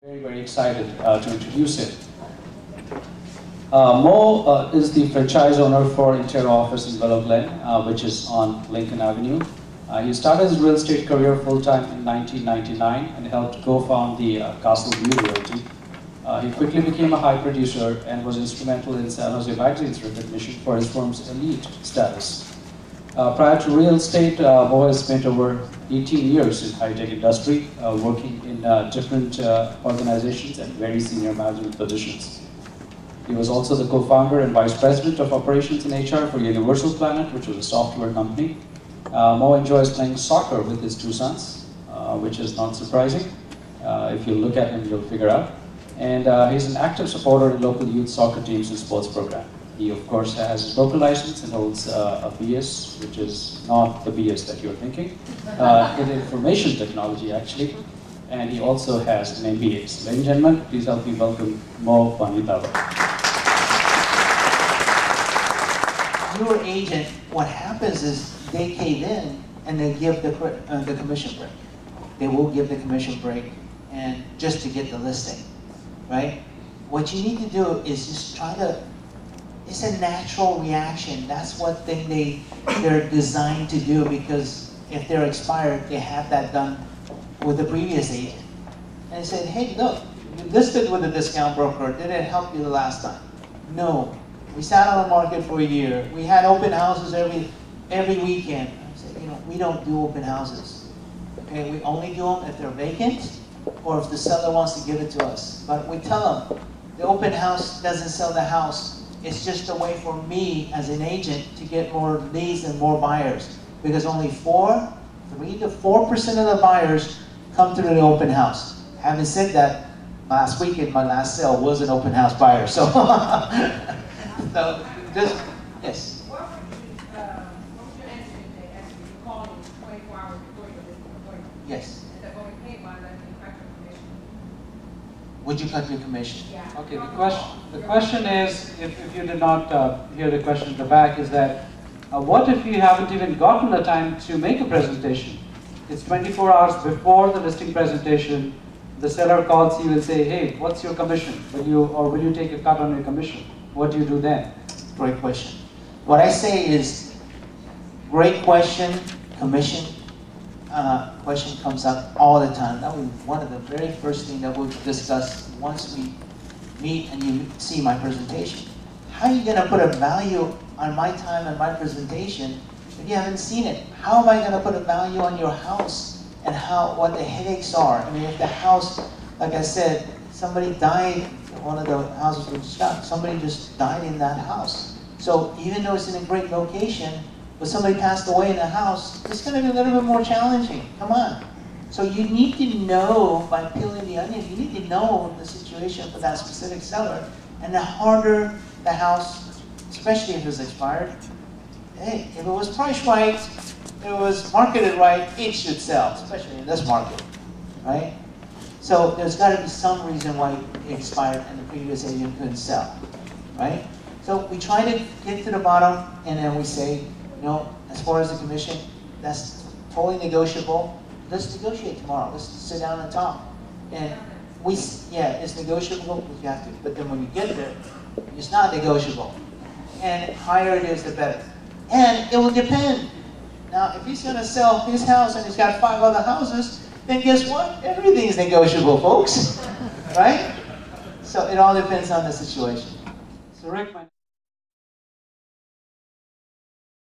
Very excited to introduce him. Mo is the franchise owner for Intero office in Willow Glen, which is on Lincoln Avenue. He started his real estate career full-time in 1999 and helped co-found the Castle View Realty. He quickly became a high producer and was instrumental in San Jose Magazine's recognition for his firm's elite status. Prior to real estate, Mo has spent over 18 years in high-tech industry, working in different organizations and very senior management positions. He was also the co-founder and vice president of operations and HR for Universal Planet, which was a software company. Mo enjoys playing soccer with his two sons, which is not surprising. If you look at him, you'll figure out. And he's an active supporter in local youth soccer teams and sports program. He, of course, has his local license and holds a BS, which is not the BS that you're thinking, in information technology, actually. And he also has an MBA. So, ladies and gentlemen, please help me welcome Mo Bani-Taba. Your agent, what happens is they cave in and they give the commission break. They will give the commission break and just to get the listing, right? What you need to do is just try to, it's a natural reaction. That's what thing they're designed to do, because if they're expired, they have that done with the previous agent. And they said, hey, look, you listed with a discount broker. Did it help you the last time? No. We sat on the market for a year. We had open houses every weekend. I said, you know, we don't do open houses. Okay, we only do them if they're vacant or if the seller wants to give it to us. But we tell them, the open house doesn't sell the house. It's just a way for me as an agent to get more leads and more buyers, because only 3 to 4% of the buyers come through the open house. Having said that, last weekend my last sale was an open house buyer. So, so just yes. What was your answer if they asked you to call you 24 hours before your listing appointment? Yes. And they're going to pay by letting you cut your commission. Would you cut your commission? Yeah. Okay, the question is, if you did not hear the question at the back, is that what if you haven't even gotten the time to make a presentation? It's 24 hours before the listing presentation. The seller calls you and say, hey, what's your commission? Will you take a cut on your commission? What do you do then? Great question. What I say is, great question, commission. Question comes up all the time. That was one of the very first things that we'll discuss once we meet and you see my presentation. How are you going to put a value on my time and my presentation if you haven't seen it? How am I going to put a value on your house and what the headaches are? I mean, if the house, like I said, somebody died, one of the houses was shot, somebody just died in that house. So even though it's in a great location, but somebody passed away in the house, it's going to be a little bit more challenging. Come on. So you need to know, by peeling the onion, you need to know the situation for that specific seller. And the harder the house, especially if it's expired, hey, if it was priced right, if it was marketed right, it should sell, especially in this market, right? So there's got to be some reason why it expired and the previous agent couldn't sell, right? So we try to get to the bottom, and then we say, you know, as far as the commission, that's totally negotiable. Let's negotiate tomorrow. Let's sit down and talk. And it's negotiable, but you have to. But then when you get there, it's not negotiable. And the higher it is, the better. And it will depend. Now, if he's going to sell his house and he's got 5 other houses, then guess what? Everything is negotiable, folks. Right? So it all depends on the situation. So Rick,